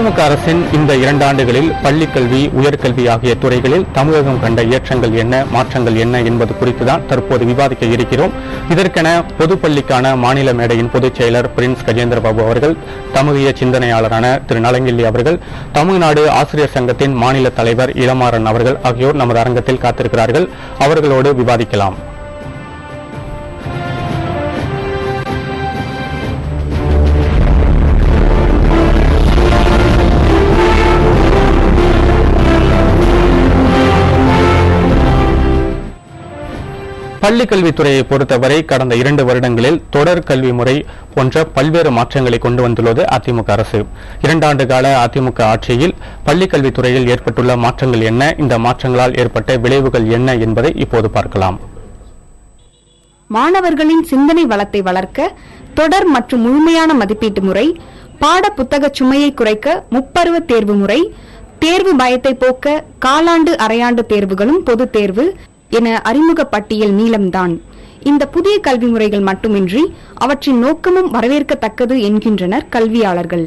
அதிமுக அரசின் இந்த 2 ஆண்டுகளில் பள்ளிக்கல்வி, உயர்கல்வி ஆகிய துறைகளில் தமிழகம் கண்ட ஏற்றங்கள் என்ன, மாற்றங்கள் என்ன என்பது குறித்துதான் தற்போது விவாதிக்க இருக்கிறோம். இதற்கென பொதுப்பள்ளிக்கான மாநில மேடையின் பொதுச் செயலர் பிரின்ஸ் கஜேந்திரபாபு அவர்கள், தமிழிய சிந்தனையாளரான திரு நலங்கிள்ளி அவர்கள், தமிழ்நாடு ஆசிரியர் சங்கத்தின் மாநில தலைவர் இளமாறன் அவர்கள் ஆகியோர் நமது அரங்கத்தில் காத்திருக்கிறார்கள். அவர்களோடு விவாதிக்கலாம். பள்ளிக்கல்வித்துறையை பொறுத்தவரை கடந்த 2 வருடங்களில் தொடர் கல்வி முறை போன்ற பல்வேறு மாற்றங்களை கொண்டு வந்துள்ளது அதிமுக அரசு. 2 ஆண்டு கால அதிமுக ஆட்சியில் பள்ளிக்கல்வித்துறையில் ஏற்பட்டுள்ள மாற்றங்கள் என்ன, இந்த மாற்றங்களால் ஏற்பட்ட விளைவுகள் என்ன என்பதை இப்போது பார்க்கலாம். மாணவர்களின் சிந்தனை வளத்தை வளர்க்க தொடர் மற்றும் முழுமையான மதிப்பீட்டு முறை, பாட புத்தக சுமையை குறைக்க முப்பருவ தேர்வு முறை, தேர்வு பயத்தை போக்க காலாண்டு அரையாண்டு தேர்வுகளும் பொதுத் தேர்வு என அறிமுக பட்டியல் நீளம்தான். இந்த புதிய கல்வி முறைகள் மட்டுமின்றி அவற்றின் நோக்கமும் வரவேற்கத்தக்கது என்கின்றனர் கல்வியாளர்கள்.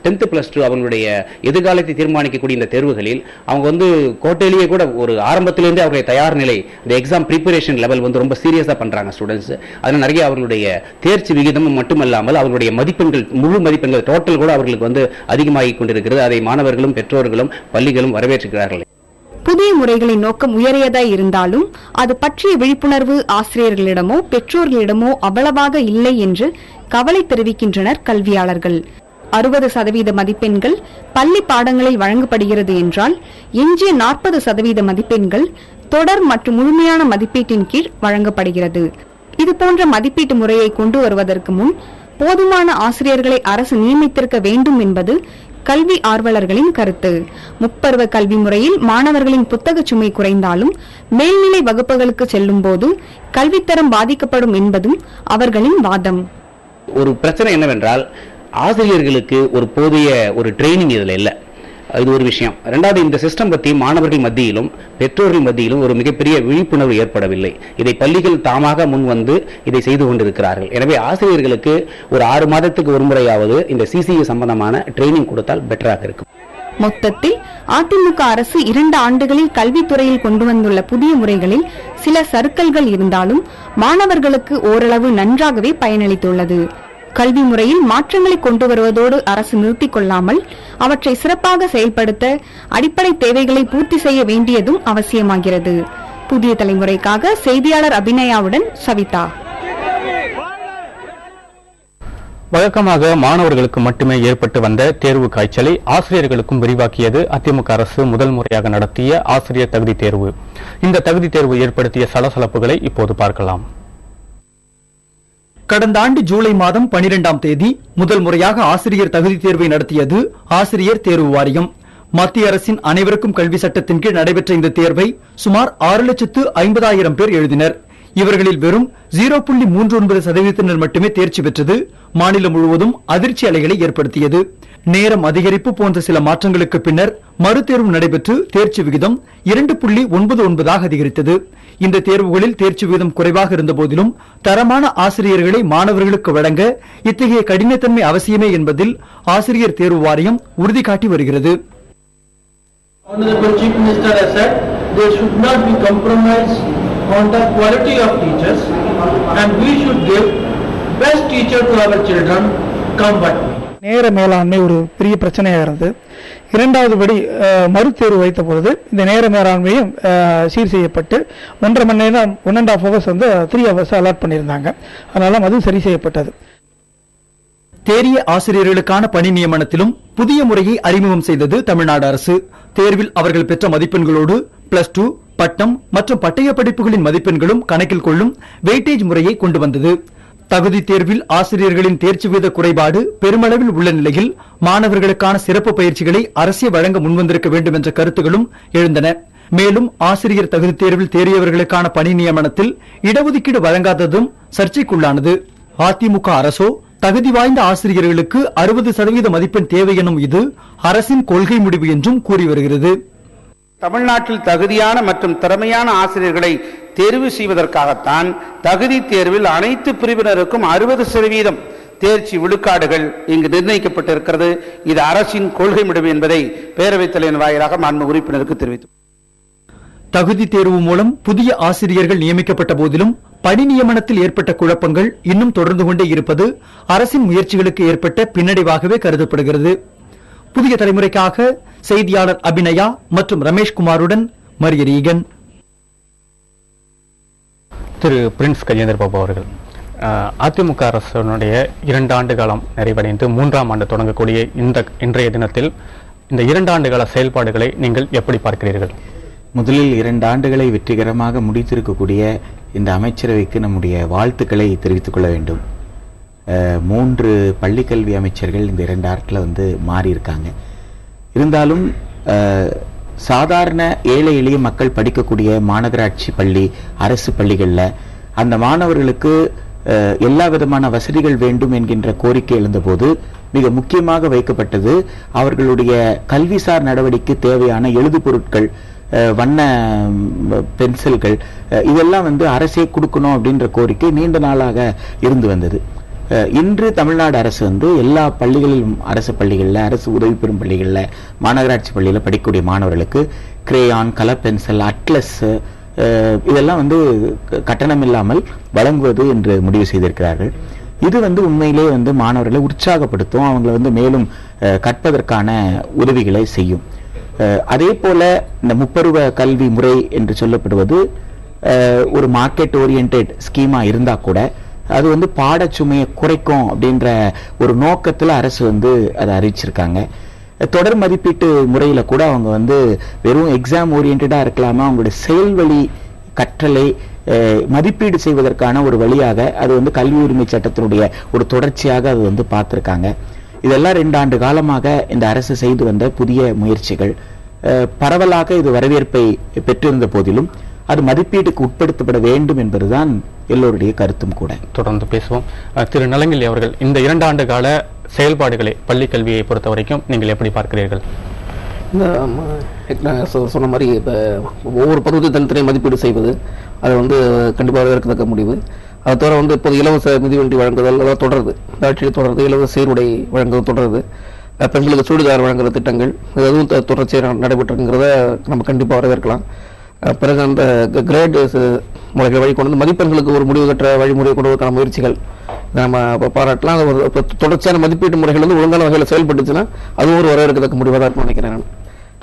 10th + 2 அவங்களுடைய எதிர்காலத்தை தீர்மானிக்கக்கூடிய இந்த தேர்வுகளில் அவங்க கோட்டையிலேயே கூட ஒரு ஆரம்பத்திலிருந்தே அவருடைய தயார் நிலை, இந்த எக்ஸாம் ப்ரிப்பரேஷன் லெவல் ரொம்ப சீரியஸா பண்றாங்க ஸ்டூடெண்ட்ஸ். அதனால நிறைய அவர்களுடைய தேர்ச்சி விகிதம் மட்டுமல்லாமல் அவர்களுடைய மதிப்பெண்கள், முழு மதிப்பெண்கள் டோட்டல் கூட அவர்களுக்கு அதிகமாகி கொண்டிருக்கிறது. அதை மாணவர்களும் பெற்றோர்களும் பள்ளிகளும் வரவேற்றுகிறார்கள். புதிய முறைகளின் நோக்கம் உயரியதாய் இருந்தாலும் அது பற்றிய விழிப்புணர்வு ஆசிரியர்களிடமோ பெற்றோர்களிடமோ அவ்வளவாக இல்லை என்று கவலை தெரிவிக்கின்றனர் கல்வியாளர்கள். 60% மதிப்பெண்கள் பள்ளி பாடங்களில் வழங்கப்படுகிறது என்றால் எஞ்சிய 40% மதிப்பெண்கள் தொடர் மற்றும் முழுமையான மதிப்பீட்டின் கீழ் வழங்கப்படுகிறது. இதுபோன்ற மதிப்பீட்டு முறையை கொண்டு வருவதற்கு முன் போதுமான ஆசிரியர்களை அரசு நியமித்திருக்க வேண்டும் என்பது கல்வி ஆர்வலர்களின் கருத்து. முப்பருவ கல்வி முறையில் மாணவர்களின் புத்தக சுமை குறைந்தாலும் மேல்நிலை வகுப்புகளுக்கு செல்லும் போது கல்வித்தரம் பாதிக்கப்படும் என்பதும் அவர்களின் வாதம். ஒரு பிரச்சனை என்னவென்றால் ஆசிரியர்களுக்கு ஒரு போதிய ட்ரைனிங் இதுல இல்ல. இது ஒரு விஷயம். இரண்டாவது, இந்த சிஸ்டம் பத்தி மாணவர்கள் மத்தியிலும் பெற்றோர்கள் மத்தியிலும் ஒரு மிகப்பெரிய விழிப்புணர்வு ஏற்படவில்லை. இதை பள்ளிகள் தாமாக முன் வந்து இதை செய்து கொண்டிருக்கிறார்கள். எனவே ஆசிரியர்களுக்கு ஒரு 6 மாதத்துக்கு ஒரு முறையாவது இந்த சிசிஇ சம்பந்தமான ட்ரைனிங் கொடுத்தால் பெட்டராக இருக்கும். மொத்தத்தில் அதிமுக அரசு 2 ஆண்டுகளில் கல்வித்துறையில் கொண்டு வந்துள்ள புதிய முறைகளில் சில சறுக்கல்கள் இருந்தாலும் மாணவர்களுக்கு ஓரளவு நன்றாகவே பயனளித்துள்ளது. கல்வி முறையில் மாற்றங்களை கொண்டு வருவதோடு அரசு நிறுத்திக் கொள்ளாமல் அவற்றை சிறப்பாக செயல்படுத்த அடிப்படை தேவைகளை பூர்த்தி செய்ய வேண்டியதும் அவசியமாகிறது. புதிய தலைமுறைக்காக செய்தியாளர் அபிநயாவுடன் சவிதா. வழக்கமாக மாணவர்களுக்கு மட்டுமே ஏற்பட்டு வந்த தேர்வு காய்ச்சலை ஆசிரியர்களுக்கும் விரிவாக்கியது அதிமுக அரசு முதல் முறையாக நடத்திய ஆசிரியர் தகுதி தேர்வு. இந்த தகுதி தேர்வு ஏற்படுத்திய சலசலப்புகளை இப்போது பார்க்கலாம். கடந்த ஆண்டு ஜூலை மாதம் 12ஆம் தேதி முதல் முறையாக ஆசிரியர் தகுதி தேர்வை நடத்தியது ஆசிரியர் தேர்வு வாரியம். மத்திய அரசின் அனைவருக்கும் கல்வி சட்டத்தின் கீழ் நடைபெற்ற இந்த தேர்வை சுமார் 6,50,000 பேர் எழுதினர். இவர்களில் வெறும் 0.39% மட்டுமே தேர்ச்சி பெற்றது மாநிலம் முழுவதும் அதிர்ச்சி அலைகளை ஏற்படுத்தியது. நேரம் அதிகரிப்பு போன்ற சில மாற்றங்களுக்கு பின்னர் மறுதேர்வு நடைபெற்று தேர்ச்சி விகிதம் 2.99 அதிகரித்தது. இந்த தேர்வுகளில் தேர்ச்சி விகிதம் குறைவாக இருந்த போதிலும் தரமான ஆசிரியர்களை மாணவர்களுக்கு வழங்க இத்தகைய கடினத்தன்மை அவசியமே என்பதில் ஆசிரியர் தேர்வு வாரியம் உறுதி காட்டி வருகிறது. on the quality of teachers and we should give best teacher to our children come what may. நேர மேலாண்மை ஒரு பெரிய பிரச்சனையாக இருந்தது. இரண்டாவது படி மறுதேர்வு வைத்த பொழுது இந்த நேர மேலாண்மையும் சீர் செய்யப்பட்டு 1.5 மணி நேரம் 1.5 ஹவர்ஸ் 3 ஹவர்ஸ் அலாட் பண்ணியிருந்தாங்க. அதனால அது சரி செய்யப்பட்டது. தேறிய ஆசிரியர்களுக்கான பணி நியமனத்திலும் புதிய முறையை அறிமுகம் செய்தது தமிழ்நாடு அரசு. தேர்வில் அவர்கள் பெற்ற மதிப்பெண்களோடு +2, பட்டம் மற்றும் பட்டய படிப்புகளின் மதிப்பெண்களும் கணக்கில் கொள்ளும் வெயிட்டேஜ் முறையை கொண்டு வந்தது. தகுதி தேர்வில் ஆசிரியர்களின் தேர்ச்சி வீத குறைபாடு பெருமளவில் உள்ள நிலையில் மாணவர்களுக்கான சிறப்பு பயிற்சிகளை அரசே வழங்க முன்வந்திருக்க வேண்டும் என்ற கருத்துகளும் எழுந்தன. மேலும் ஆசிரியர் தகுதி தேர்வில் தேறியவர்களுக்கான பணி நியமனத்தில் இடஒதுக்கீடு வழங்காததும் சர்ச்சைக்குள்ளானது. அதிமுக அரசோ தகுதி வாய்ந்த ஆசிரியர்களுக்கு 60% மதிப்பெண் தேவை எனும் இது அரசின் கொள்கை முடிவு என்றும் கூறி வருகிறது. தமிழ்நாட்டில் தகுதியான மற்றும் திறமையான ஆசிரியர்களை தேர்வு செய்வதற்காகத்தான் தகுதி தேர்வில் அனைத்து பிரிவினருக்கும் 60% தேர்ச்சி விழுக்காடுகள் இங்கு நிர்ணயிக்கப்பட்டிருக்கிறது. இது அரசின் கொள்கை முடிவு என்பதை பேரவைத் தலைவரின் வாயிலாக மாண்பு உறுப்பினருக்கு தெரிவித்து தகுதி தேர்வு மூலம் புதிய ஆசிரியர்கள் நியமிக்கப்பட்ட போதிலும் பணி நியமனத்தில் ஏற்பட்ட குழப்பங்கள் இன்னும் தொடர்ந்து கொண்டே இருப்பது அரசின் முயற்சிகளுக்கு ஏற்பட்ட பின்னடைவாகவே கருதப்படுகிறது. புதிய தலைமுறைக்காக செய்தியாளர் அபிநயா மற்றும் ரமேஷ்குமாருடன் மரியரீகன். திரு பிரின்ஸ் கஜேந்திர பாபு அவர்கள், அதிமுக அரசுடைய 2 ஆண்டு காலம் நிறைவடைந்து 3ஆம் ஆண்டு தொடங்கக்கூடிய இன்றைய தினத்தில் இந்த 2 ஆண்டு கால செயல்பாடுகளை நீங்கள் எப்படி பார்க்கிறீர்கள்? முதலில் 2 ஆண்டுகளை வெற்றிகரமாக முடித்திருக்கக்கூடிய இந்த அமைச்சரவைக்கு நம்முடைய வாழ்த்துக்களை தெரிவித்துக் கொள்ள வேண்டும். 3 பள்ளிக்கல்வி அமைச்சர்கள் இந்த 2 ஆண்டுல மாறி இருக்காங்க. இருந்தாலும் சாதாரண ஏழை எளிய மக்கள் படிக்கக்கூடிய மாநகராட்சி பள்ளி, அரசு பள்ளிகள்ல அந்த மாணவர்களுக்கு எல்லா விதமான வசதிகள் வேண்டும் என்கின்ற கோரிக்கை எழுந்தபோது மிக முக்கியமாக வைக்கப்பட்டது அவர்களுடைய கல்விசார் நடவடிக்கை தேவையான எழுது பொருட்கள், வண்ண பென்சில்கள், இதெல்லாம் அரசே கொடுக்கணும் அப்படின்ற கோரிக்கை நீண்ட நாளாக இருந்து வந்தது. இன்று தமிழ்நாடு அரசு எல்லா பள்ளிகளிலும், அரசு பள்ளிகளில், அரசு உதவி பெறும் பள்ளிகளில், மாநகராட்சி பள்ளியில் படிக்கக்கூடிய மாணவர்களுக்கு கிரேயான், கலர் பென்சில், அட்லஸ் இதெல்லாம் கட்டணம் இல்லாமல் வழங்குவது என்று முடிவு செய்திருக்கிறார்கள். இது உண்மையிலே மாணவர்களை உற்சாகப்படுத்தும், அவங்களை மேலும் கற்பதற்கான உதவிகளை செய்யும். அதே போல இந்த முப்பருவ கல்வி முறை என்று சொல்லப்படுவது ஒரு மார்க்கெட் ஓரியன்டட் ஸ்கீமா இருந்தா கூட அது பாடச்சுமையை குறைக்கும் அப்படின்ற ஒரு நோக்கத்துல அரசு அதை அறிவிச்சிருக்காங்க. தொடர் மதிப்பீட்டு முறையில கூட அவங்க வெறும் எக்ஸாம் ஓரியன்டா இருக்கலாமா, அவங்களுடைய செயல்வழி கற்றலை மதிப்பீடு செய்வதற்கான ஒரு வழியாக அது கல்வி உரிமை சட்டத்தினுடைய ஒரு தொடர்ச்சியாக அது பார்த்திருக்காங்க. இதெல்லாம் 2 ஆண்டு காலமாக இந்த அரசு செய்து வந்த புதிய முயற்சிகள். பரவலாக இது வரவேற்பை பெற்றிருந்த போதிலும் அது மதிப்பீட்டுக்கு உட்படுத்தப்பட வேண்டும் என்பதுதான் எல்லோருடைய கருத்தும் கூட. தொடர்ந்து பேசுவோம். திரு நலங்கிள்ளி அவர்கள், இந்த 2 ஆண்டு கால செயல்பாடுகளை பள்ளி கல்வியை பொறுத்த வரைக்கும் நீங்கள் எப்படி பார்க்கிறீர்கள்? சொன்ன மாதிரி இப்போ ஒவ்வொரு பருவத்தை தனித்தனியை மதிப்பீடு செய்வது அது கண்டிப்பாக வரவேற்கத்தக்க முடிவு. அதை தவிர இப்போது இலவச மிதிவண்டி வழங்குதல் அதாவது தொடருது, இந்த ஆட்சியில் தொடருது. இலவச சீருடை வழங்குவது தொடருது. பெண்களுக்கு சுடிதார் வழங்குற திட்டங்கள் அதுவும் தொடர்ச்சியாக நடைபெற்றிருக்கிறத நம்ம கண்டிப்பாக வரவேற்கலாம். பிறகு அந்த கிரேட் முறைகள் வழி கொண்டு மதிப்பெண்களுக்கு ஒரு முடிவு கற்ற வழிமுறை கொண்டுவதற்கான முயற்சிகள் நம்ம பாராட்டலாம். ஒரு தொடர்ச்சியான மதிப்பீட்டு முறைகள் ஒழுங்கான வகையில் செயல்பட்டுச்சுன்னா அதுவும் ஒரு வரவேற்கத்தக்க முடிவாக தான் நினைக்கிறேன் நான்.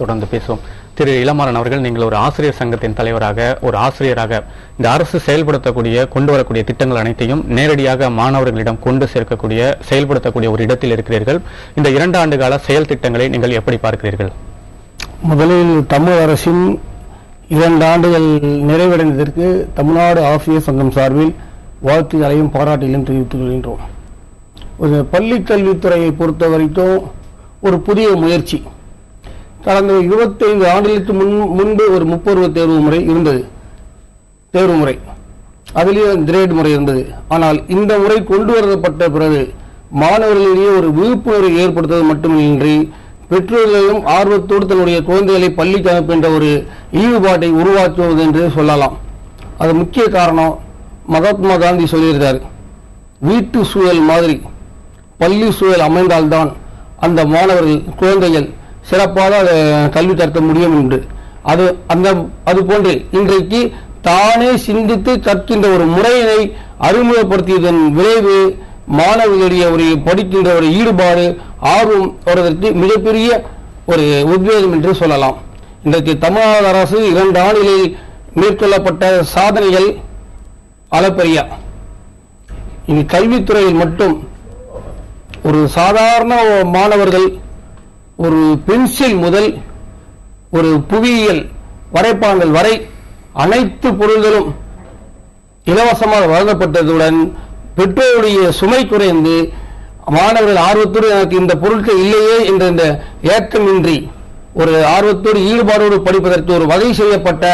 தொடர்ந்து பேசுவோம். திரு இளமாறன் அவர்கள், நீங்கள் ஒரு ஆசிரியர் சங்கத்தின் தலைவராக, ஒரு ஆசிரியராக இந்த அரசு செயல்படுத்தக்கூடிய கொண்டு வரக்கூடிய திட்டங்கள் அனைத்தையும் நேரடியாக மாணவர்களிடம் கொண்டு சேர்க்கக்கூடிய செயல்படுத்தக்கூடிய ஒரு இடத்தில் இருக்கிறீர்கள். இந்த 2 ஆண்டு கால செயல் திட்டங்களை நீங்கள் எப்படி பார்க்கிறீர்கள்? முதலில் தமிழக அரசின் 2 ஆண்டுகள் நிறைவடைந்ததற்கு தமிழ்நாடு ஆசிரியர் சங்கம் சார்பில் வாழ்த்துக்களையும் பாராட்டுகளையும் தெரிவித்துக் கொள்கின்றோம். ஒரு பள்ளி கல்வித்துறையை பொறுத்த வரைக்கும் ஒரு புதிய முயற்சி. கடந்த 25 ஆண்டுகளுக்கு முன்பு ஒரு முப்பருவ தேர்வு முறை இருந்தது. தேர்வு முறை அதிலேயே கிரேட் முறை இருந்தது. ஆனால் இந்த முறை கொண்டு வரப்பட்ட பிறகு மாணவர்களிடையே ஒரு விழிப்புணர்வை ஏற்படுத்துவது மட்டுமின்றி பெற்றோர்களும் ஆர்வத்தோடு தன்னுடைய குழந்தைகளை பள்ளிக்கு அனுப்புகின்ற ஒரு ஈடுபாட்டை உருவாக்குவது என்று சொல்லலாம். அது முக்கிய காரணம் மகாத்மா காந்தி சொல்லியிருக்கார், வீட்டு சூழல் மாதிரி பள்ளி சூழல் அமைந்தால்தான் அந்த மாணவர்கள் குழந்தைகள் சிறப்பாக கல்வி கற்க முடியும் என்று. அது போன்று இன்றைக்கு தானே சிந்தித்து கற்கின்ற ஒரு முறையினை அறிமுகப்படுத்தியதன் விளைவு மாணவர்களுடைய ஒரு படிக்கின்ற ஒரு ஈடுபாடு, ஆர்வம் வருவதற்கு மிகப்பெரிய ஒரு உத்வேகம் என்று சொல்லலாம். இன்றைக்கு தமிழ்நாடு அரசு 2 ஆண்டுகளில் மேற்கொள்ளப்பட்ட சாதனைகள் அளப்பரிய. இனி கல்வித்துறையில் மட்டும் ஒரு சாதாரண மாணவர்கள் ஒரு பென்சில் முதல் ஒரு புவியியல் வரைபடங்கள் வரை அனைத்து பொருள்களும் இலவசமாக வழங்கப்பட்டதுடன் பெற்றோருடைய சுமை குறைந்து மாணவர்கள் ஆர்வத்தோடு எனக்கு இந்த பொருட்கள் இல்லையே என்ற இந்த ஏக்கமின்றி ஒரு ஆர்வத்தோடு ஈடுபாடோடு படிப்பதற்கு ஒரு வகை செய்யப்பட்ட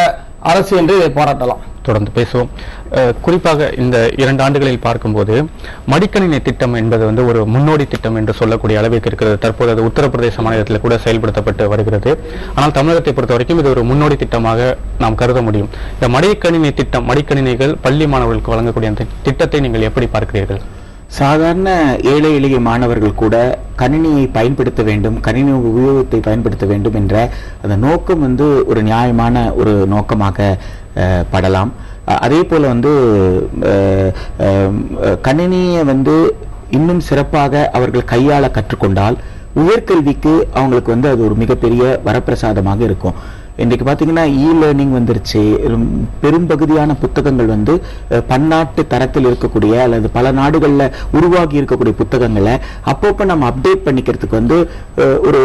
அரசு என்று பாராட்டலாம். தொடர்ந்து பேசுவோம். குறிப்பாக இந்த 2 ஆண்டுகளில் பார்க்கும்போது மடிக்கணினி திட்டம் என்பது ஒரு முன்னோடி திட்டம் என்று சொல்லக்கூடிய அளவிற்கு இருக்கிறது. தற்போது அது உத்தரப்பிரதேச மாநிலத்தில் கூட செயல்படுத்தப்பட்டு வருகிறது. ஆனால் தமிழகத்தை பொறுத்த வரைக்கும் இது ஒரு முன்னோடி திட்டமாக நாம் கருத முடியும். இந்த மடிக்கணினி திட்டம், மடிக்கணினிகள் பள்ளி மாணவர்களுக்கு வழங்கக்கூடிய அந்த திட்டத்தை நீங்கள் எப்படி பார்க்கிறீர்கள்? சாதாரண ஏழை எளிய மாணவர்கள் கூட கணினியை பயன்படுத்த வேண்டும், கணினி உபயோகத்தை பயன்படுத்த வேண்டும் என்ற அந்த நோக்கம் வந்து ஒரு நியாயமான ஒரு நோக்கமாக படலாம். அதே போல வந்து கணினியை வந்து இன்னும் சிறப்பாக அவர்கள் கையாள கற்றுக்கொண்டால் உயர்கல்விக்கு அவங்களுக்கு வந்து அது ஒரு மிகப்பெரிய வரப்பிரசாதமாக இருக்கும். இன்றைக்கு பார்த்தீங்கன்னா லேர்னிங் வந்துருச்சு. பெரும்பகுதியான புத்தகங்கள் வந்து பன்னாட்டு தரத்தில் இருக்கக்கூடிய அல்லது பல நாடுகளில் உருவாகி இருக்கக்கூடிய புத்தகங்களை அப்பப்போ நம்ம அப்டேட் பண்ணிக்கிறதுக்கு வந்து ஒரு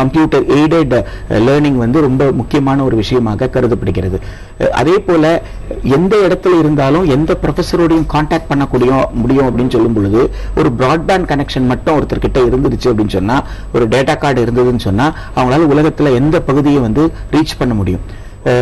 கம்ப்யூட்டர் எய்டட் லேர்னிங் வந்து ரொம்ப முக்கியமான ஒரு விஷயமாக கருதப்படுகிறது. அதே போல எந்த இடத்துல இருந்தாலும் எந்த ப்ரொஃபஸரோடையும் கான்டாக்ட் பண்ணக்கூடிய முடியும் அப்படின்னு சொல்லும் பொழுது ஒரு பிராட்பேண்ட் கனெக்ஷன் மட்டும் ஒருத்தர்கிட்ட இருந்துருச்சு அப்படின்னு சொன்னா, ஒரு டேட்டா கார்டு இருந்ததுன்னு சொன்னா அவங்களால உலகத்துல எந்த பகுதியை வந்து ரீச் பண்ண முடியும்.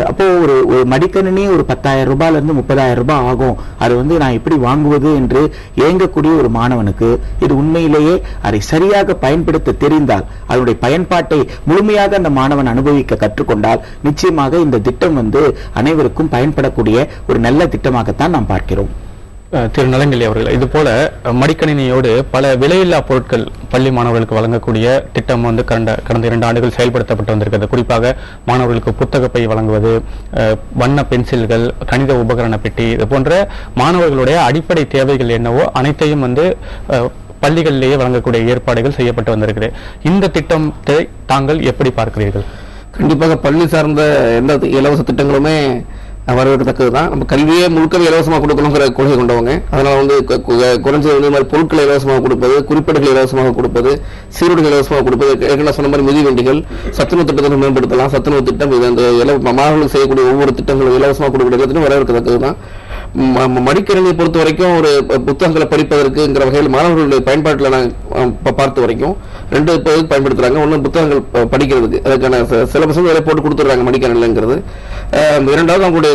அப்போ ஒரு மடிக்கணினி ஒரு 10,000 ரூபாயில இருந்து 30,000 ரூபாய் ஆகும். அது வந்து நான் எப்படி வாங்குவது என்று ஏங்கக்கூடிய ஒரு மாணவனுக்கு இது உண்மையிலேயே அதை சரியாக பயன்படுத்த தெரிந்தால், அதனுடைய பயன்பாட்டை முழுமையாக அந்த மாணவன் அனுபவிக்க கற்றுக்கொண்டால் நிச்சயமாக இந்த திட்டம் வந்து அனைவருக்கும் பயன்படக்கூடிய ஒரு நல்ல திட்டமாகத்தான் நாம் பார்க்கிறோம். திரு நலங்கிள்ளி அவர்கள், இது போல மடிக்கணினியோடு பல விலையில்லா பொருட்கள் பள்ளி மாணவர்களுக்கு வழங்கக்கூடிய திட்டம் வந்து கடந்த 2 ஆண்டுகள் செயல்படுத்தப்பட்டு வந்திருக்கிறது. குறிப்பாக மாணவர்களுக்கு புத்தகப்பை வழங்குவது, வண்ண பென்சில்கள், கணித உபகரண பெட்டி, இது போன்ற மாணவர்களுடைய அடிப்படை தேவைகள் என்னவோ அனைத்தையும் வந்து பள்ளிகளிலேயே வழங்கக்கூடிய ஏற்பாடுகள் செய்யப்பட்டு வந்திருக்கிறது. இந்த திட்டத்தை தாங்கள் எப்படி பார்க்கிறீர்கள்? கண்டிப்பாக பள்ளி சார்ந்த எந்த இலவச திட்டங்களுமே வரவேற்கத்தக்கதுதான். நம்ம கல்வியே முழுக்கவே இலவசமாக கொடுக்கணுங்கிற கொள்கை கொண்டவங்க. அதனால வந்து குறைஞ்சது வந்து மாதிரி பொருட்களை இலவசமாக கொடுப்பது, குறிப்பேடுகள் இலவசமாக கொடுப்பது, சீருடைகள் இலவசமாக கொடுப்பது, ஏற்கனவே சொன்ன மாதிரி மிதிவண்டிகள், சத்துணவு திட்டத்தை மேம்படுத்தலாம். சத்துணவு திட்டம் இது அந்த மாணவர்களுக்கு செய்யக்கூடிய ஒவ்வொரு திட்டங்களும் இலவசமாக கொடுக்கக்கூடிய எல்லாத்திலும் வரவேற்கத்தக்கதுதான். மடிக்கணினியை பொறுத்த வரைக்கும் ஒரு புத்தகங்களை படிப்பதற்குங்கிற வகையில் மாணவர்களுடைய பயன்பாட்டில் நான் பார்த்த வரைக்கும் 2 பேருக்கு பயன்படுத்துறாங்க. ஒன்று புத்தகங்கள் படிக்கிறதுக்கு, அதுக்கான சிலபஸ் வேலை போட்டு கொடுத்துட்றாங்க மடிக்கணினிங்கிறது. இரண்டாவது அவங்களுடைய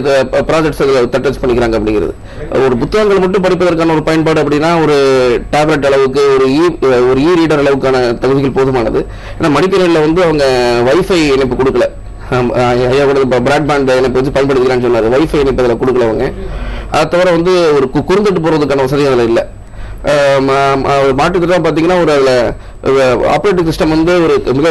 ப்ராஜெக்ட்ஸ் டச் பண்ணிக்கிறாங்க அப்படிங்கிறது. ஒரு புத்தகங்கள் மட்டும் படிப்பதற்கான ஒரு பயன்பாடு அப்படின்னா ஒரு டேப்லெட் அளவுக்கு ஒரு இ ரீடர் அளவுக்கான தகுதிகள் போதுமானது. ஏன்னா மடிக்கணினியில் வந்து அவங்க வைஃபை இணைப்பு கொடுக்கல. ஐயா கூட பிராட்பேண்ட் இணைப்பு வச்சு பயன்படுத்திக்கிறான்னு சொன்னார். வைஃபை இணைப்பு அதில் கொடுக்கல அவங்க. அதை தவிர வந்து ஒரு குறுந்துட்டு போறதுக்கான வசதி அதில் இல்லை. மாற்றுத்திட்டம் பார்த்தீங்கன்னா ஒரு அதில் ஆப்ரேட்டிங் சிஸ்டம் வந்து ஒரு மிக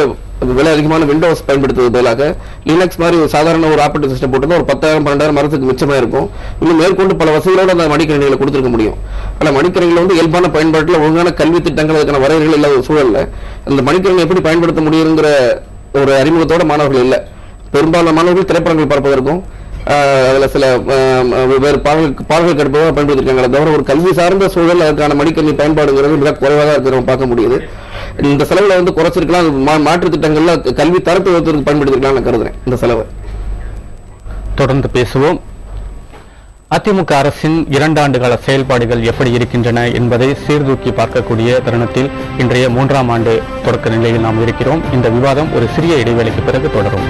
விலை அதிகமான விண்டோஸ் பயன்படுத்துவது பதிலாக லினக்ஸ் மாதிரி ஒரு சாதாரண ஒரு ஆப்ரேட்டிங் சிஸ்டம் போட்டு ஒரு 10,000-12,000 மரத்துக்கு மிச்சமாக இருக்கும். இன்னும் மேற்கொண்டு பல வசதிகளோடு அந்த மடிக்கணினிகளை கொடுத்துருக்க முடியும். ஆனால் மடிக்கணினிகள் வந்து இயல்பான பயன்பாட்டில் ஒழுங்கான கல்வி திட்டங்கள் அதுக்கான வரையறைகள் இல்லாத சூழல்ல இந்த மடிக்கணினி எப்படி பயன்படுத்த முடியுங்கிற ஒரு அறிமுகத்தோட மாணவர்கள் இல்லை. பெரும்பாலான மாணவர்கள் திரைப்படங்கள் பார்ப்பதற்கும் அதுல சில வெவ்வேறு பாடல்கள் கற்பதாக பயன்படுத்திருக்காங்க. தவிர ஒரு கல்வி சார்ந்த சூழல் அதுக்கான மடிக்கணினி பயன்பாடுங்கிறது மிக குறைவாக இருக்கிற பார்க்க முடியுது. இந்த செலவுல வந்து குறைச்சிருக்கலாம். மாற்று திட்டங்கள்ல கல்வி தரத்தை உயர்த்துவதற்கு பயன்படுத்திருக்கலாம் கருதுறேன் இந்த செலவு. தொடர்ந்து பேசுவோம். அதிமுக அரசின் 2 ஆண்டு கால செயல்பாடுகள் எப்படி இருக்கின்றன என்பதை சீர்தூக்கி பார்க்கக்கூடிய தருணத்தில் இன்றைய 3ஆம் ஆண்டு தொடக்க நிலையில் நாம் இருக்கிறோம். இந்த விவாதம் ஒரு சிறிய இடைவேளைக்கு பிறகு தொடரும்.